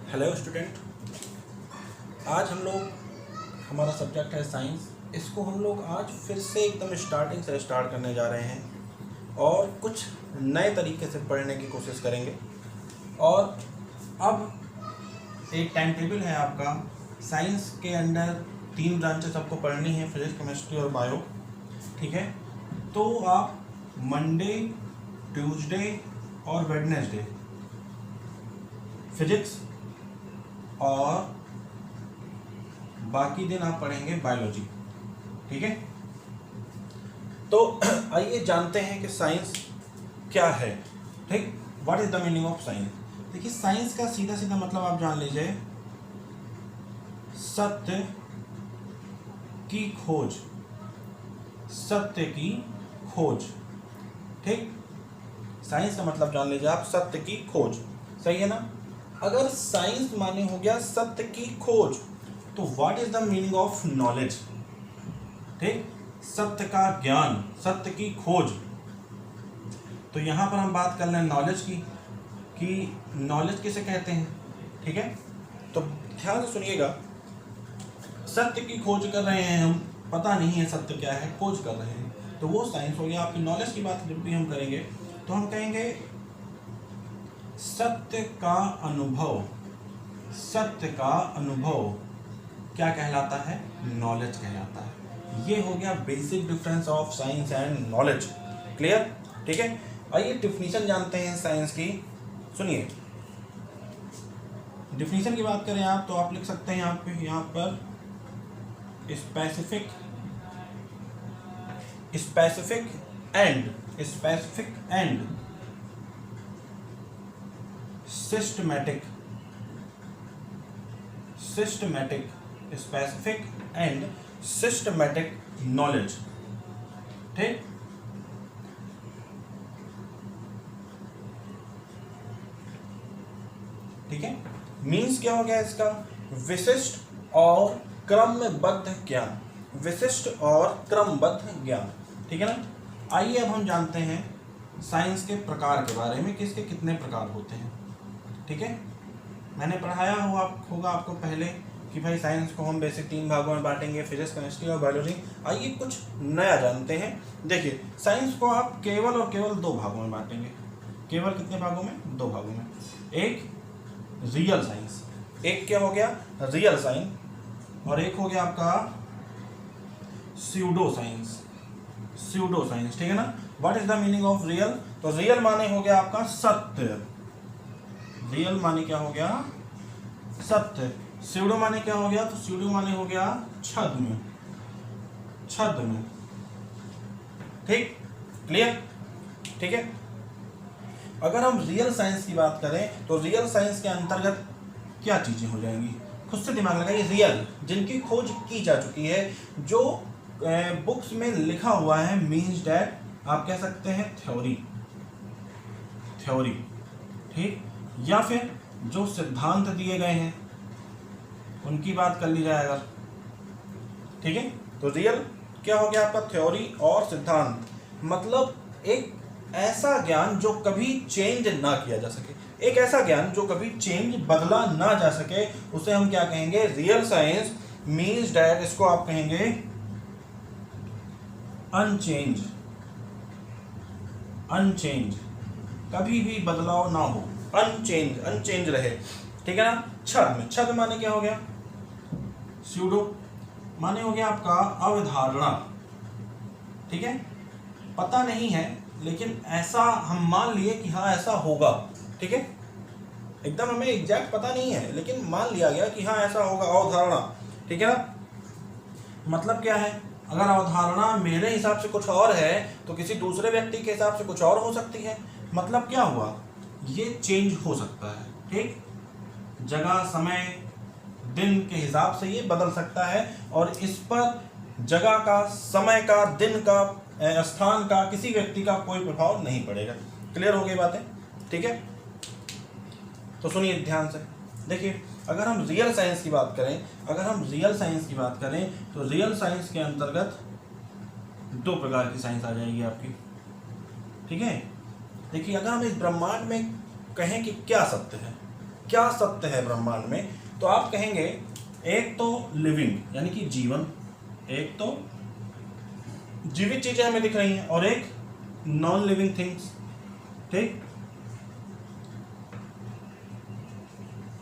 Hello student, आज हम लोग हमारा सब्जेक्ट है साइंस। इसको हम लोग आज फिर से एकदम स्टार्टिंग से स्टार्ट करने जा रहे हैं और कुछ नए तरीके से पढ़ने की कोशिश करेंगे। और अब एक टाइम टेबल है आपका। साइंस के अंडर 3 ब्रांचेस आपको पढ़नी है, फिजिक्स, केमिस्ट्री और बायो। ठीक है, तो आप मंडे, ट्यूसडे और वेडनेसडे फिजिक्स और बाकी दिन आप पढ़ेंगे बायोलॉजी। ठीक है, तो आइए जानते हैं कि साइंस क्या है। ठीक, what is the meaning of science. देखिए, साइंस का सीधा सीधा मतलब आप जान लीजिए, सत्य की खोज। सत्य की खोज। ठीक, साइंस का मतलब जान लीजिए आप, सत्य की खोज। सही है ना। अगर साइंस माने हो गया सत्य की खोज, तो what is the meaning of knowledge. ठीक, सत्य का ज्ञान, सत्य की खोज। तो यहां पर हम बात कर रहे हैं नॉलेज की, कि नॉलेज किसे कहते हैं। ठीक है, तो ध्यान से सुनिएगा। सत्य की खोज कर रहे हैं हम, पता नहीं है सत्य क्या है, खोज कर रहे हैं, तो वो साइंस हो गया। आपकी नॉलेज की बात जब भी हम करेंगे तो हम कहेंगे सत्य का अनुभव। सत्य का अनुभव क्या कहलाता है? नॉलेज कहलाता है। ये हो गया basic difference of science and knowledge. Clear? ठीक है, आइए डिफिनीशन जानते हैं साइंस की। सुनिए, डिफिनीशन की बात करें आप तो आप लिख सकते हैं यहाँ पर specific and systematic. Specific and systematic knowledge. ठीक, ठीक है, मीन्स क्या हो गया इसका? विशिष्ट और क्रमबद्ध ज्ञान। विशिष्ट और क्रमबद्ध ज्ञान। ठीक है ना। आइए अब हम जानते हैं साइंस के प्रकार के बारे में, किसके कितने प्रकार होते हैं। ठीक है, मैंने पढ़ाया होगा आपको पहले कि भाई साइंस को हम बेसिक 3 भागों में बांटेंगे, फिजिक्स, केमिस्ट्री और बायोलॉजी। आइए कुछ नया जानते हैं। देखिए, साइंस को आप केवल और केवल 2 भागों में बांटेंगे। केवल कितने भागों में? 2 भागों में। एक रियल साइंस, एक क्या हो गया? रियल साइंस, और एक हो गया आपका स्यूडो साइंस। ठीक है ना। What is the meaning of real? तो रियल माने हो गया आपका सत्य। रियल माने क्या हो गया? सत्य। स्यूडो माने क्या हो गया? तो स्यूडो माने हो गया छद्म। ठीक, क्लियर? ठीक है, अगर हम रियल साइंस की बात करें तो रियल साइंस के अंतर्गत क्या चीजें हो जाएंगी? खुद से दिमाग लगाइए। रियल, जिनकी खोज की जा चुकी है, जो बुक्स में लिखा हुआ है, मीन्स डैट आप कह सकते हैं थ्योरी। ठीक, या फिर जो सिद्धांत दिए गए हैं उनकी बात कर ली जाए अगर। ठीक है, तो रियल क्या हो गया आपका? थ्योरी और सिद्धांत। मतलब एक ऐसा ज्ञान जो कभी चेंज ना किया जा सके, एक ऐसा ज्ञान जो कभी चेंज बदला ना जा सके, उसे हम क्या कहेंगे? Real science. मीन्स डैट इसको आप कहेंगे अनचेंज, कभी भी बदलाव ना हो, अनचेंज रहे। ठीक है ना। छद्म माने क्या हो गया? स्यूडो माने हो गया आपका अवधारणा। ठीक है, पता नहीं है लेकिन ऐसा हम मान लिए कि हाँ ऐसा होगा। ठीक है, एकदम हमें एग्जैक्ट पता नहीं है लेकिन मान लिया गया कि हाँ ऐसा होगा, अवधारणा। ठीक है ना। मतलब क्या है? अगर अवधारणा मेरे हिसाब से कुछ और है तो किसी दूसरे व्यक्ति के हिसाब से कुछ और हो सकती है। मतलब क्या हुआ? ये चेंज हो सकता है। ठीक, जगह, समय, दिन के हिसाब से ये बदल सकता है, और इस पर जगह का, समय का, दिन का, स्थान का, किसी व्यक्ति का कोई प्रभाव नहीं पड़ेगा। क्लियर हो गई बातें? ठीक है, तो सुनिए ध्यान से। देखिए, अगर हम रियल साइंस की बात करें तो रियल साइंस के अंतर्गत 2 प्रकार की साइंस आ जाएगी आपकी। ठीक है, देखिए, अगर हम इस ब्रह्मांड में कहें कि क्या सत्य है, क्या सत्य है ब्रह्मांड में, तो आप कहेंगे एक तो लिविंग यानी कि जीवन, एक तो जीवित चीजें हमें दिख रही हैं, और एक नॉन लिविंग थिंग्स। ठीक,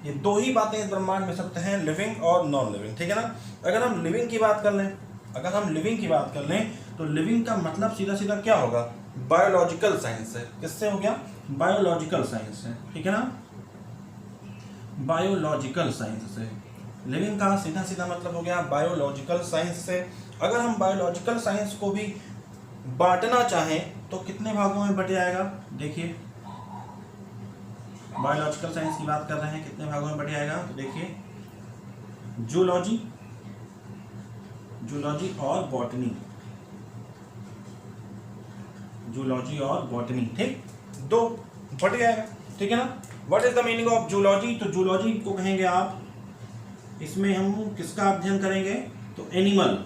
ये दो ही बातें इस ब्रह्मांड में सत्य हैं, लिविंग और नॉन लिविंग। ठीक है ना। अगर हम लिविंग की बात कर लें, तो लिविंग का मतलब सीधा सीधा क्या होगा, बायोलॉजिकल साइंस है। किससे हो गया, बायोलॉजिकल साइंस है। ठीक है ना, बायोलॉजिकल साइंस से लिविंग का सीधा सीधा मतलब हो गया बायोलॉजिकल साइंस से। अगर हम बायोलॉजिकल साइंस को भी बांटना चाहें तो कितने भागों में बट जाएगा, देखिए बायोलॉजिकल साइंस की बात कर रहे हैं, कितने भागों में बट जाएगा, तो देखिए जूलॉजी, जूलॉजी और बॉटनी, जूलॉजी और बॉटनी। ठीक, दो बट जाएगा। ठीक है ना। What is the meaning of zoology, तो जूलॉजी को कहेंगे आप, इसमें हम किसका अध्ययन करेंगे, तो एनिमल,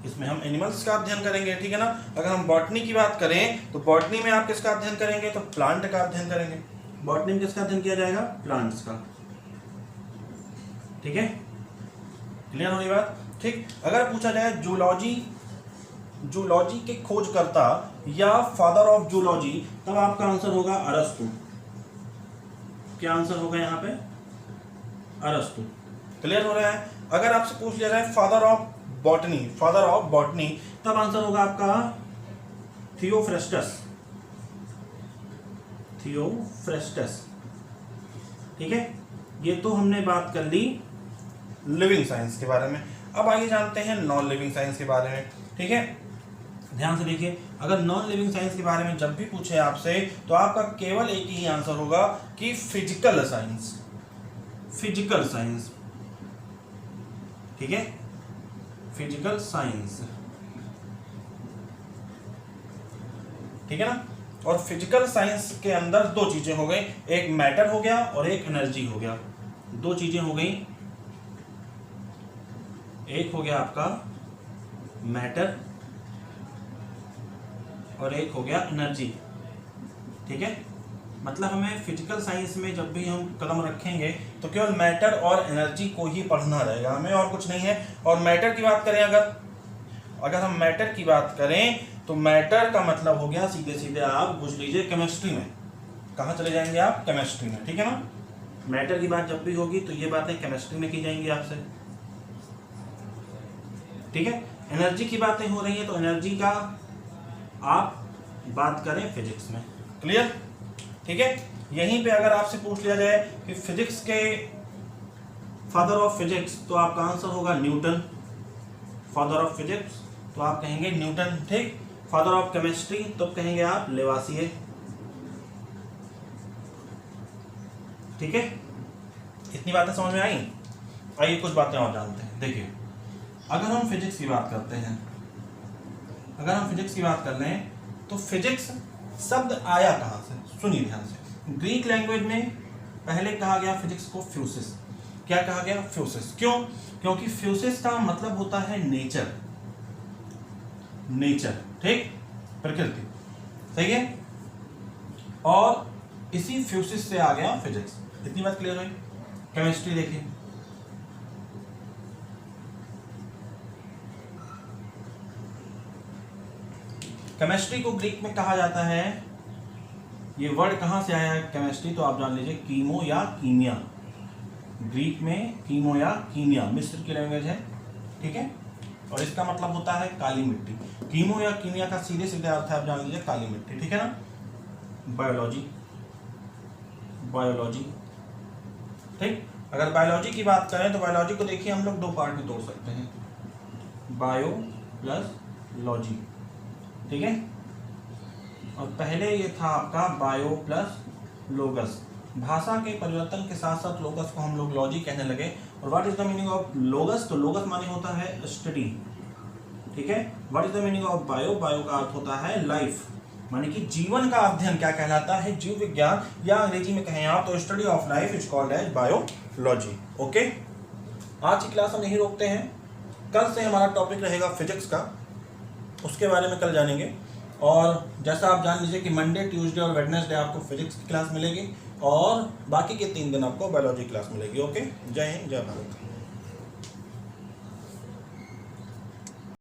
इसमें हम एनिमल्स का अध्ययन करेंगे। ठीक है ना। अगर हम बॉटनी की बात करें तो बॉटनी में आप किसका अध्ययन करेंगे, तो प्लांट का अध्ययन करेंगे। बॉटनी में किसका अध्ययन किया जाएगा, प्लांट्स का। ठीक है, क्लियर हो गई बात। ठीक, अगर पूछा जाए जूलॉजी, जूलॉजी के खोजकर्ता या फादर ऑफ जूलॉजी, तब आपका आंसर होगा अरस्तु। क्या आंसर होगा यहाँ पे, अरस्तु। क्लियर हो रहा है। अगर आपसे पूछ लिया जाए father of botany, father of botany, तब आंसर होगा आपका थियोफ्रेस्टस, थियोफ्रेस्टस। ठीक है, ये तो हमने बात कर ली लिविंग साइंस के बारे में। अब आगे जानते हैं नॉन लिविंग साइंस के बारे में। ठीक है, ध्यान से देखिए, अगर नॉन लिविंग साइंस के बारे में जब भी पूछे आपसे, तो आपका केवल एक ही आंसर होगा कि फिजिकल साइंस, फिजिकल साइंस। ठीक है, फिजिकल साइंस। ठीक है ना। और फिजिकल साइंस के अंदर दो चीजें हो गई, एक मैटर हो गया और एक एनर्जी हो गया। दो चीजें हो गई, एक हो गया आपका मैटर और एक हो गया एनर्जी। ठीक है, मतलब हमें फिजिकल साइंस में जब भी हम कदम रखेंगे तो केवल मैटर और एनर्जी को ही पढ़ना रहेगा हमें, और कुछ नहीं है। और मैटर की बात करें, अगर हम मैटर की बात करें तो मैटर का मतलब हो गया सीधे सीधे आप पूछ लीजिए केमिस्ट्री में। कहाँ चले जाएंगे आप, केमिस्ट्री में। ठीक है ना। मैटर की बात जब भी होगी तो ये बातें केमिस्ट्री में की जाएंगी आपसे। ठीक है, एनर्जी की बातें हो रही है तो एनर्जी का आप बात करें फिजिक्स में। क्लियर। ठीक है, यहीं पे अगर आपसे पूछ लिया जाए कि फिजिक्स के फादर ऑफ फिजिक्स, तो आपका आंसर होगा न्यूटन। फादर ऑफ फिजिक्स तो आप कहेंगे न्यूटन। ठीक, फादर ऑफ केमिस्ट्री तो कहेंगे आप लेवासिए। ठीक है, इतनी बातें समझ में आई। आइए कुछ बातें और जानते हैं। देखिए, अगर हम फिजिक्स की बात करते हैं, अगर हम फिजिक्स की बात कर लें तो फिजिक्स शब्द आया कहाँ से, सुनिए ध्यान से। ग्रीक लैंग्वेज में पहले कहा गया फिजिक्स को फ्यूसिस। क्या कहा गया, फ्यूसिस। क्यों, क्योंकि फ्यूसिस का मतलब होता है नेचर, नेचर। ठीक, प्रकृति। सही है, और इसी फ्यूसिस से आ गया फिजिक्स। इतनी बात क्लियर हुई। केमिस्ट्री देखिए, केमिस्ट्री को ग्रीक में कहा जाता है, ये वर्ड कहाँ से आया है केमिस्ट्री, तो आप जान लीजिए कीमो या कीमिया। ग्रीक में कीमो या कीमिया मिस्र की लैंग्वेज है। ठीक है, और इसका मतलब होता है काली मिट्टी। कीमो या कीमिया का सीधे सीधे अर्थ है, आप जान लीजिए काली मिट्टी। ठीक है ना। Biology, biology. ठीक, अगर बायोलॉजी की बात करें तो बायोलॉजी को देखिए हम लोग दो पार्ट में तोड़ सकते हैं, बायो प्लस लॉजी। ठीक है, और पहले ये था आपका बायो प्लस लोगस। भाषा के परिवर्तन के साथ साथ लोगस को हम लोग लॉजी कहने लगे। और what is the meaning of logos, तो लोगस माने होता है स्टडी। ठीक है, what is the meaning of bio, bio का अर्थ होता है लाइफ, माने कि जीवन का अध्ययन क्या कहलाता है, जीव विज्ञान, या अंग्रेजी में कहें आप तो study of life is called as biology. Okay, आज की क्लास हम यही रोकते हैं। कल से हमारा टॉपिक रहेगा फिजिक्स का, उसके बारे में कल जानेंगे। और जैसा आप जान लीजिए कि मंडे, ट्यूसडे और वेडनेसडे आपको फिजिक्स की क्लास मिलेगी, और बाकी के 3 दिन आपको बायोलॉजी क्लास मिलेगी। ओके, जय हिंद, जय भारत।